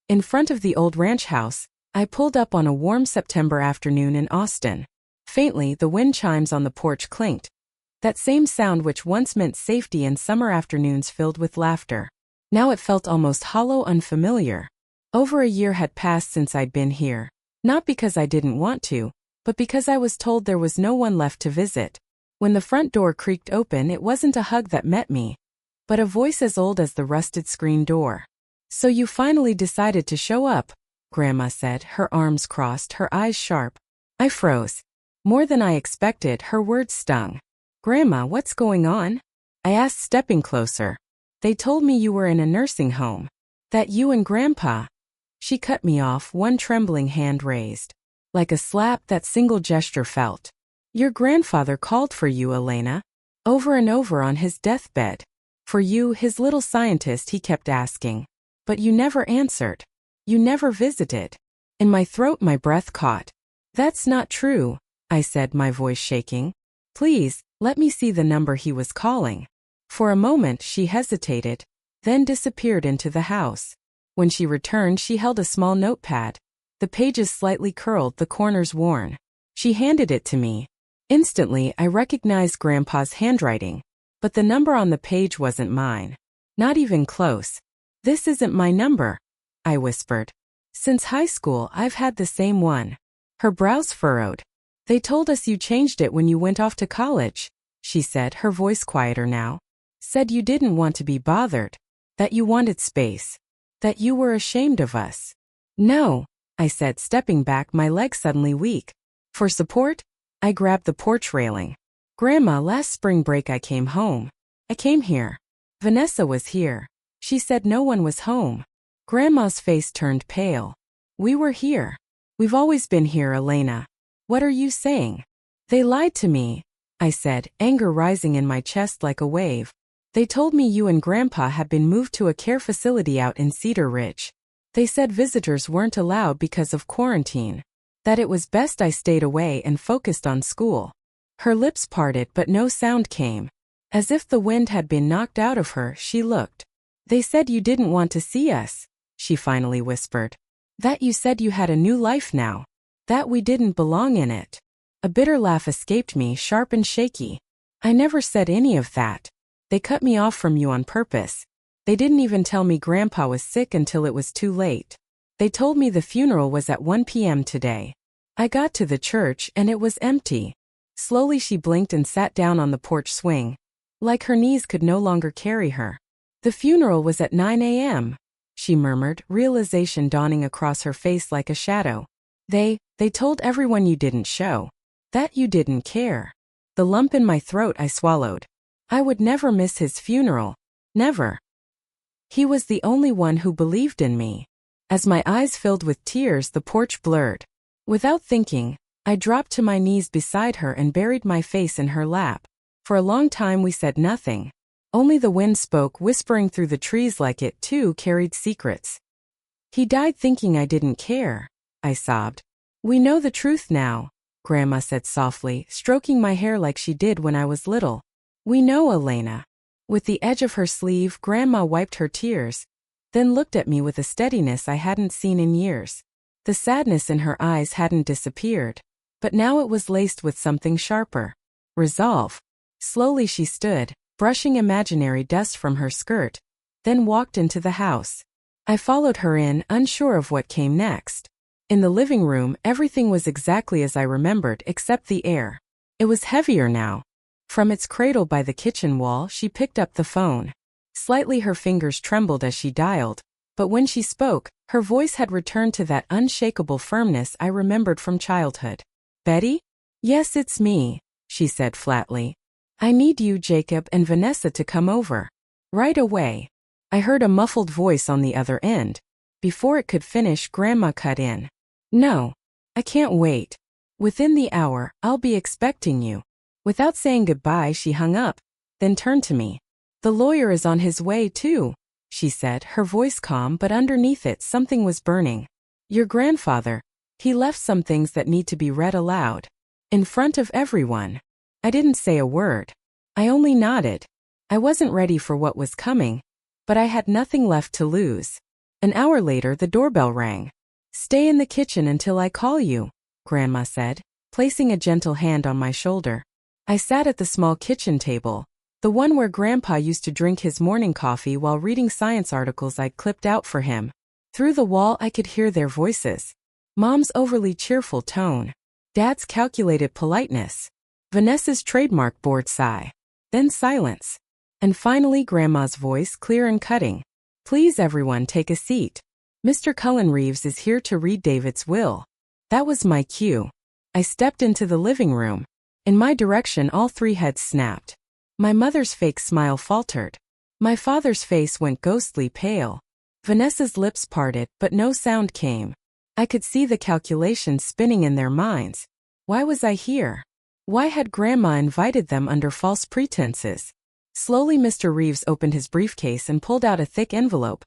In front of the old ranch house, I pulled up on a warm September afternoon in Austin. Faintly, the wind chimes on the porch clinked. That same sound which once meant safety in summer afternoons filled with laughter. Now it felt almost hollow, unfamiliar. Over a year had passed since I'd been here. Not because I didn't want to, but because I was told there was no one left to visit. When the front door creaked open, it wasn't a hug that met me, but a voice as old as the rusted screen door. "So you finally decided to show up," Grandma said, her arms crossed, her eyes sharp. I froze. More than I expected, her words stung. "Grandma, what's going on?" I asked, stepping closer. "They told me you were in a nursing home. That you and Grandpa." She cut me off, one trembling hand raised. Like a slap, that single gesture felt. "Your grandfather called for you, Elena. Over and over on his deathbed. For you, his little scientist, he kept asking. But you never answered. You never visited." In my throat, my breath caught. "That's not true," I said, my voice shaking. "Please, let me see the number he was calling." For a moment, she hesitated, then disappeared into the house. When she returned, she held a small notepad. The pages slightly curled, the corners worn. She handed it to me. Instantly, I recognized Grandpa's handwriting. But the number on the page wasn't mine. Not even close. "This isn't my number," I whispered. "Since high school, I've had the same one." Her brows furrowed. "They told us you changed it when you went off to college," she said, her voice quieter now. "Said you didn't want to be bothered. That you wanted space. That you were ashamed of us." "No," I said, stepping back, my legs suddenly weak. For support, I grabbed the porch railing. "Grandma, last spring break I came home. I came here. Vanessa was here. She said no one was home." Grandma's face turned pale. "We were here. We've always been here, Elena. What are you saying?" "They lied to me," I said, anger rising in my chest like a wave. "They told me you and Grandpa had been moved to a care facility out in Cedar Ridge. They said visitors weren't allowed because of quarantine. That it was best I stayed away and focused on school." Her lips parted, but no sound came. As if the wind had been knocked out of her, she looked. "They said you didn't want to see us," she finally whispered. "That you said you had a new life now. That we didn't belong in it." A bitter laugh escaped me, sharp and shaky. "I never said any of that. They cut me off from you on purpose. They didn't even tell me Grandpa was sick until it was too late. They told me the funeral was at 1 p.m. today. I got to the church and it was empty." Slowly she blinked and sat down on the porch swing. Like her knees could no longer carry her. "The funeral was at 9 a.m., she murmured, realization dawning across her face like a shadow. They told everyone you didn't show. That you didn't care." The lump in my throat I swallowed. I would never miss his funeral. Never. He was the only one who believed in me. As my eyes filled with tears, the porch blurred. Without thinking, I dropped to my knees beside her and buried my face in her lap. For a long time we said nothing. Only the wind spoke, whispering through the trees like it, too, carried secrets. "He died thinking I didn't care," I sobbed. "We know the truth now," Grandma said softly, stroking my hair like she did when I was little. "We know, Elena." With the edge of her sleeve, Grandma wiped her tears, then looked at me with a steadiness I hadn't seen in years. The sadness in her eyes hadn't disappeared, but now it was laced with something sharper. Resolve. Slowly she stood, brushing imaginary dust from her skirt, then walked into the house. I followed her in, unsure of what came next. In the living room, everything was exactly as I remembered, except the air. It was heavier now. From its cradle by the kitchen wall, she picked up the phone. Slightly her fingers trembled as she dialed, but when she spoke, her voice had returned to that unshakable firmness I remembered from childhood. "Betty?" "Yes, it's me," she said flatly. "I need you, Jacob, and Vanessa to come over. Right away." I heard a muffled voice on the other end. Before it could finish, Grandma cut in. "No. I can't wait. Within the hour, I'll be expecting you." Without saying goodbye, she hung up, then turned to me. "The lawyer is on his way, too," she said, her voice calm, but underneath it something was burning. "Your grandfather, he left some things that need to be read aloud. In front of everyone." I didn't say a word. I only nodded. I wasn't ready for what was coming, but I had nothing left to lose. An hour later, the doorbell rang. "Stay in the kitchen until I call you," Grandma said, placing a gentle hand on my shoulder. I sat at the small kitchen table, the one where Grandpa used to drink his morning coffee while reading science articles I'd clipped out for him. Through the wall I could hear their voices. Mom's overly cheerful tone. Dad's calculated politeness. Vanessa's trademark bored sigh. Then silence. And finally Grandma's voice, clear and cutting. "Please everyone take a seat. Mr. Cullen Reeves is here to read David's will." That was my cue. I stepped into the living room. In my direction all three heads snapped. My mother's fake smile faltered. My father's face went ghostly pale. Vanessa's lips parted, but no sound came. I could see the calculations spinning in their minds. Why was I here? Why had Grandma invited them under false pretenses? Slowly Mr. Reeves opened his briefcase and pulled out a thick envelope.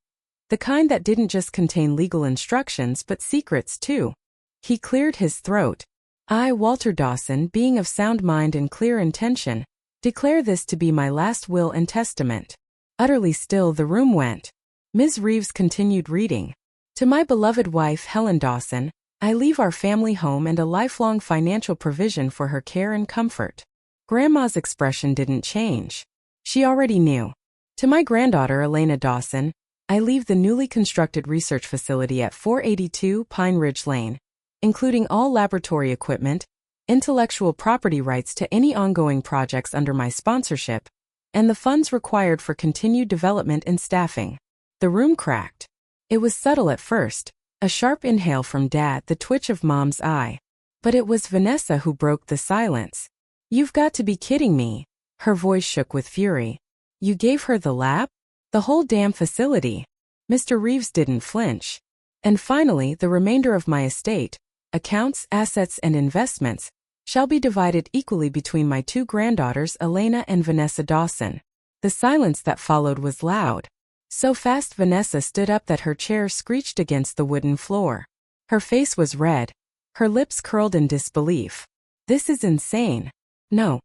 The kind that didn't just contain legal instructions but secrets too. He cleared his throat. "I, Walter Dawson, being of sound mind and clear intention, declare this to be my last will and testament." Utterly still the room went. Ms. Reeves continued reading. "To my beloved wife Helen Dawson, I leave our family home and a lifelong financial provision for her care and comfort." Grandma's expression didn't change. She already knew. "To my granddaughter Elena Dawson, I leave the newly constructed research facility at 482 Pine Ridge Lane, including all laboratory equipment, intellectual property rights to any ongoing projects under my sponsorship, and the funds required for continued development and staffing." The room cracked. It was subtle at first, a sharp inhale from Dad, the twitch of Mom's eye. But it was Vanessa who broke the silence. "You've got to be kidding me." Her voice shook with fury. "You gave her the lab? The whole damn facility?" Mr. Reeves didn't flinch. "And finally, the remainder of my estate, accounts, assets, and investments, shall be divided equally between my two granddaughters Elena and Vanessa Dawson." The silence that followed was loud. So fast Vanessa stood up that her chair screeched against the wooden floor. Her face was red. Her lips curled in disbelief. "This is insane." No.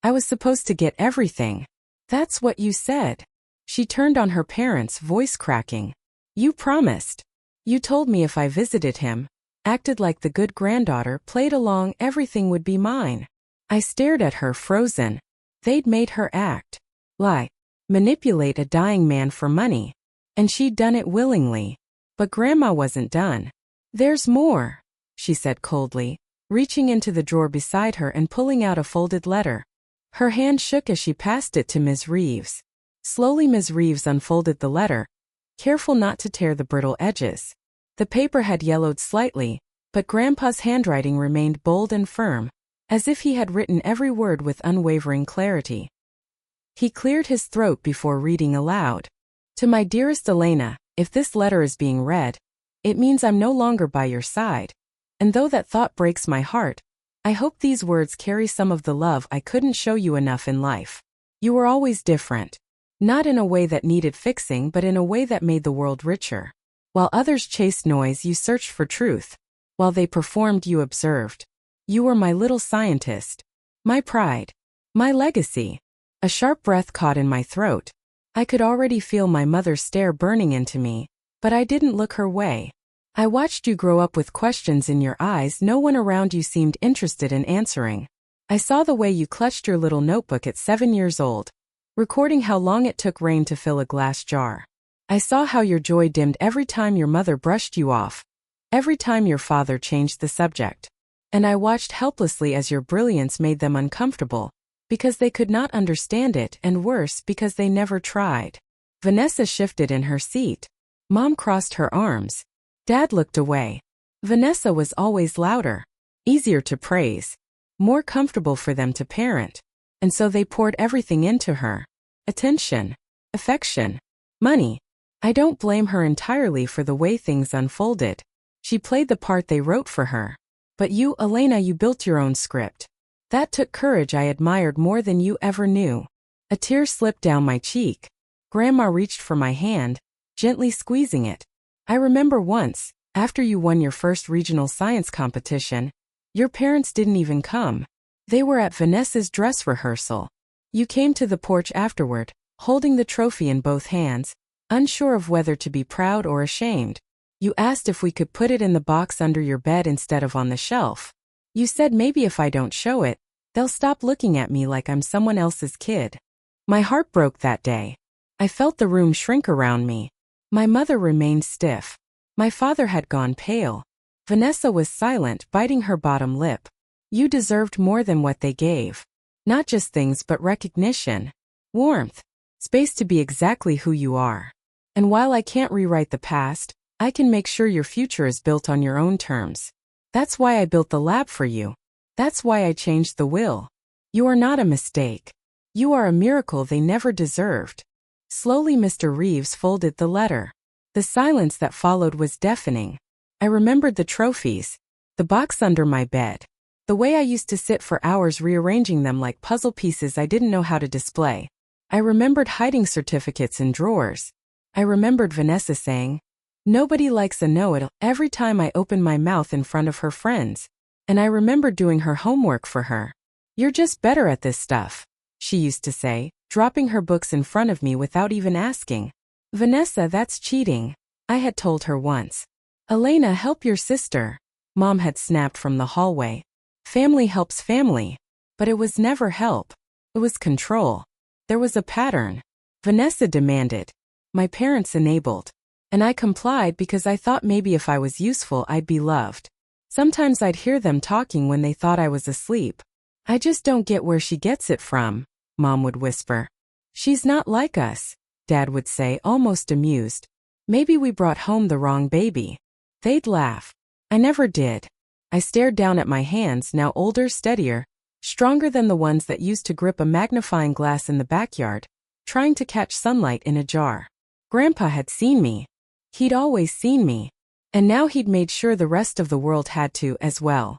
I was supposed to get everything." "That's what you said." She turned on her parents, voice cracking. "You promised. You told me if I visited him, acted like the good granddaughter, played along, everything would be mine." I stared at her, frozen. They'd made her act. Lie. Manipulate a dying man for money. And she'd done it willingly. But Grandma wasn't done. "There's more," she said coldly, reaching into the drawer beside her and pulling out a folded letter. Her hand shook as she passed it to Ms. Reeves. Slowly Ms. Reeves unfolded the letter, careful not to tear the brittle edges. The paper had yellowed slightly, but Grandpa's handwriting remained bold and firm, as if he had written every word with unwavering clarity. He cleared his throat before reading aloud. "To my dearest Elena, if this letter is being read, it means I'm no longer by your side. And though that thought breaks my heart, I hope these words carry some of the love I couldn't show you enough in life. You were always different. Not in a way that needed fixing, but in a way that made the world richer. While others chased noise, you searched for truth. While they performed, you observed. You were my little scientist. My pride. My legacy." A sharp breath caught in my throat. I could already feel my mother's stare burning into me, but I didn't look her way. "I watched you grow up with questions in your eyes no one around you seemed interested in answering. I saw the way you clutched your little notebook at 7 years old, recording how long it took rain to fill a glass jar. I saw how your joy dimmed every time your mother brushed you off, every time your father changed the subject. And I watched helplessly as your brilliance made them uncomfortable, because they could not understand it, and worse, because they never tried." Vanessa shifted in her seat. Mom crossed her arms. Dad looked away. Vanessa was always louder, easier to praise, more comfortable for them to parent, and so they poured everything into her. Attention, affection, money. I don't blame her entirely for the way things unfolded. She played the part they wrote for her. But you, Elena, you built your own script. That took courage I admired more than you ever knew. A tear slipped down my cheek. Grandma reached for my hand, gently squeezing it. "I remember once, after you won your first regional science competition, your parents didn't even come. They were at Vanessa's dress rehearsal. You came to the porch afterward, holding the trophy in both hands, unsure of whether to be proud or ashamed. You asked if we could put it in the box under your bed instead of on the shelf. You said maybe if I don't show it, they'll stop looking at me like I'm someone else's kid. My heart broke that day. I felt the room shrink around me. My mother remained stiff. My father had gone pale. Vanessa was silent, biting her bottom lip. You deserved more than what they gave. Not just things but recognition, warmth, space to be exactly who you are. And while I can't rewrite the past, I can make sure your future is built on your own terms. That's why I built the lab for you. That's why I changed the will. You are not a mistake. You are a miracle they never deserved. Slowly Mr. Reeves folded the letter. The silence that followed was deafening. I remembered the trophies, the box under my bed, the way I used to sit for hours rearranging them like puzzle pieces I didn't know how to display. I remembered hiding certificates in drawers. I remembered Vanessa saying, "Nobody likes a know-it-all," every time I opened my mouth in front of her friends. And I remembered doing her homework for her. "You're just better at this stuff," she used to say, dropping her books in front of me without even asking. "Vanessa, that's cheating," I had told her once. "Elena, help your sister," Mom had snapped from the hallway. Family helps family. But it was never help. It was control. There was a pattern. Vanessa demanded. My parents enabled. And I complied because I thought maybe if I was useful I'd be loved. Sometimes I'd hear them talking when they thought I was asleep. "I just don't get where she gets it from," Mom would whisper. "She's not like us," Dad would say, almost amused. "Maybe we brought home the wrong baby." They'd laugh. I never did. I stared down at my hands, now older, steadier, stronger than the ones that used to grip a magnifying glass in the backyard, trying to catch sunlight in a jar. Grandpa had seen me. He'd always seen me. And now he'd made sure the rest of the world had to as well.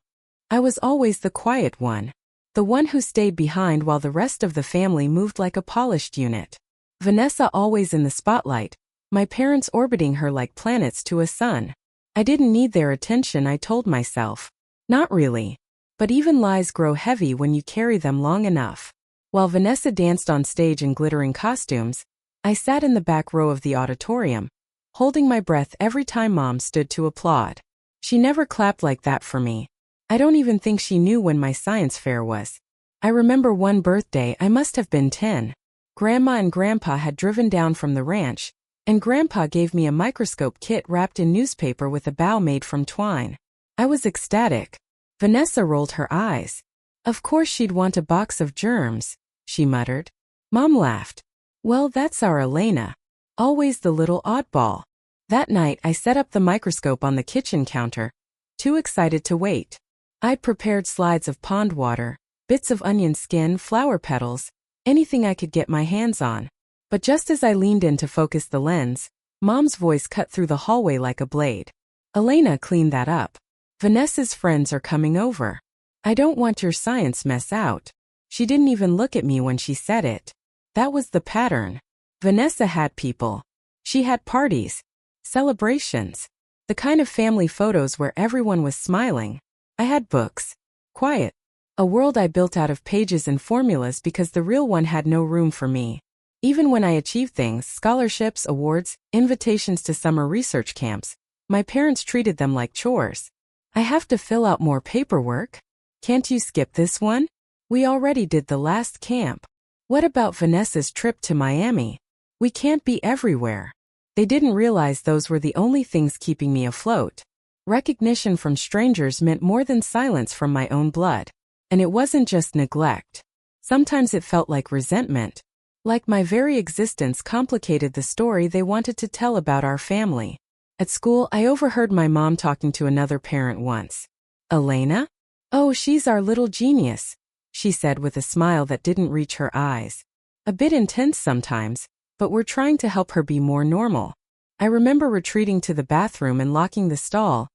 I was always the quiet one. The one who stayed behind while the rest of the family moved like a polished unit. Vanessa always in the spotlight, my parents orbiting her like planets to a sun. I didn't need their attention, I told myself. Not really. But even lies grow heavy when you carry them long enough. While Vanessa danced on stage in glittering costumes, I sat in the back row of the auditorium, holding my breath every time Mom stood to applaud. She never clapped like that for me. I don't even think she knew when my science fair was. I remember one birthday, I must have been 10. Grandma and Grandpa had driven down from the ranch, and Grandpa gave me a microscope kit wrapped in newspaper with a bow made from twine. I was ecstatic. Vanessa rolled her eyes. "Of course she'd want a box of germs," she muttered. Mom laughed. "Well, that's our Elena. Always the little oddball." That night I set up the microscope on the kitchen counter, too excited to wait. I'd prepared slides of pond water, bits of onion skin, flower petals, anything I could get my hands on. But just as I leaned in to focus the lens, Mom's voice cut through the hallway like a blade. "Elena, clean that up. Vanessa's friends are coming over. I don't want your science mess out." She didn't even look at me when she said it. That was the pattern. Vanessa had people. She had parties, celebrations, the kind of family photos where everyone was smiling. I had books, quiet, a world I built out of pages and formulas because the real one had no room for me. Even when I achieved things, scholarships, awards, invitations to summer research camps, my parents treated them like chores. "I have to fill out more paperwork. Can't you skip this one? We already did the last camp. What about Vanessa's trip to Miami? We can't be everywhere." They didn't realize those were the only things keeping me afloat. Recognition from strangers meant more than silence from my own blood. And it wasn't just neglect. Sometimes it felt like resentment. Like my very existence complicated the story they wanted to tell about our family. At school, I overheard my mom talking to another parent once. "Elena? Oh, she's our little genius," she said with a smile that didn't reach her eyes. A bit intense sometimes, but we're trying to help her be more normal. I remember retreating to the bathroom and locking the stall,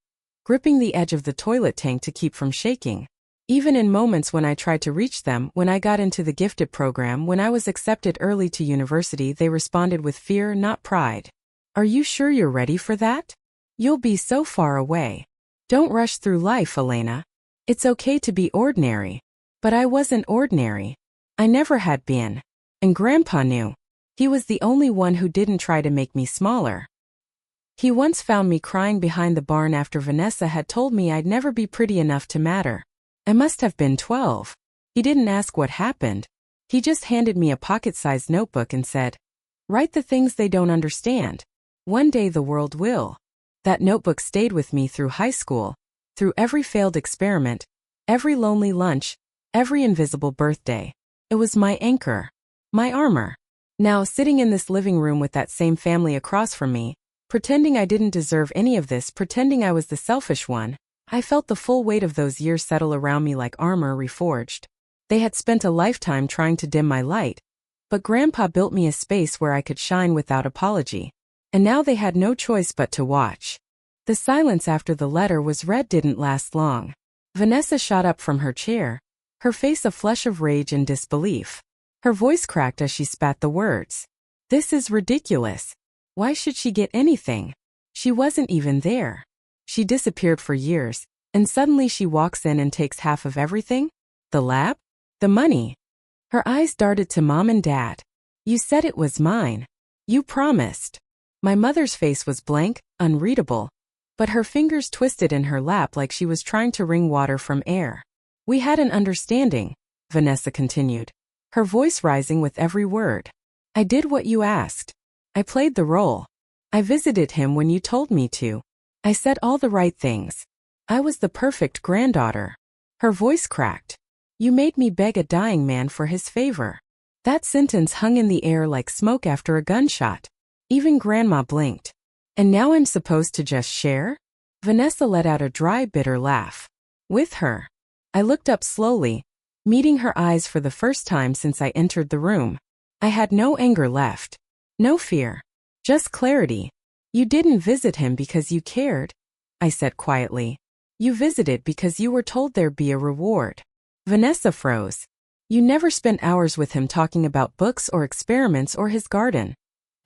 gripping the edge of the toilet tank to keep from shaking. Even in moments when I tried to reach them, when I got into the gifted program, when I was accepted early to university, they responded with fear, not pride. "Are you sure you're ready for that? You'll be so far away. Don't rush through life, Elena. It's okay to be ordinary." But I wasn't ordinary. I never had been. And Grandpa knew. He was the only one who didn't try to make me smaller. He once found me crying behind the barn after Vanessa had told me I'd never be pretty enough to matter. I must have been 12. He didn't ask what happened. He just handed me a pocket-sized notebook and said, "Write the things they don't understand. One day the world will." That notebook stayed with me through high school, through every failed experiment, every lonely lunch, every invisible birthday. It was my anchor, my armor. Now, sitting in this living room with that same family across from me, pretending I didn't deserve any of this, pretending I was the selfish one, I felt the full weight of those years settle around me like armor reforged. They had spent a lifetime trying to dim my light, but Grandpa built me a space where I could shine without apology. And now they had no choice but to watch. The silence after the letter was read didn't last long. Vanessa shot up from her chair, her face a flush of rage and disbelief. Her voice cracked as she spat the words. "This is ridiculous. Why should she get anything? She wasn't even there. She disappeared for years, and suddenly she walks in and takes half of everything? The lab? The money?" Her eyes darted to Mom and Dad. "You said it was mine. You promised." My mother's face was blank, unreadable, but her fingers twisted in her lap like she was trying to wring water from air. "We had an understanding," Vanessa continued, her voice rising with every word. "I did what you asked. I played the role. I visited him when you told me to. I said all the right things. I was the perfect granddaughter." Her voice cracked. "You made me beg a dying man for his favor." That sentence hung in the air like smoke after a gunshot. Even Grandma blinked. "And now I'm supposed to just share?" Vanessa let out a dry, bitter laugh. "With her." I looked up slowly, meeting her eyes for the first time since I entered the room. I had no anger left. No fear. Just clarity. "You didn't visit him because you cared," I said quietly. "You visited because you were told there'd be a reward." Vanessa froze. "You never spent hours with him talking about books or experiments or his garden."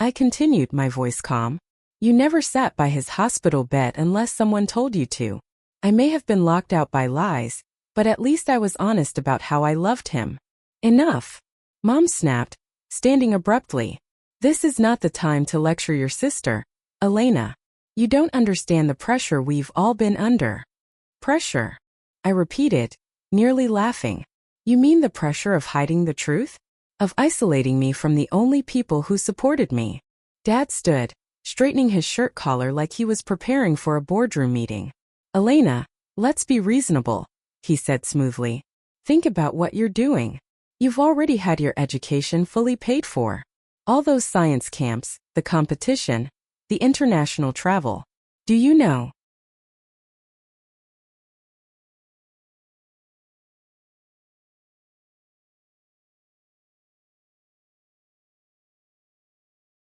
I continued, my voice calm. "You never sat by his hospital bed unless someone told you to. I may have been locked out by lies, but at least I was honest about how I loved him." "Enough," Mom snapped, standing abruptly. "This is not the time to lecture your sister, Elena. You don't understand the pressure we've all been under." "Pressure?" I repeated, nearly laughing. "You mean the pressure of hiding the truth? Of isolating me from the only people who supported me?" Dad stood, straightening his shirt collar like he was preparing for a boardroom meeting. "Elena, let's be reasonable," he said smoothly. "Think about what you're doing. You've already had your education fully paid for. All those science camps, the competition, the international travel. Do you know,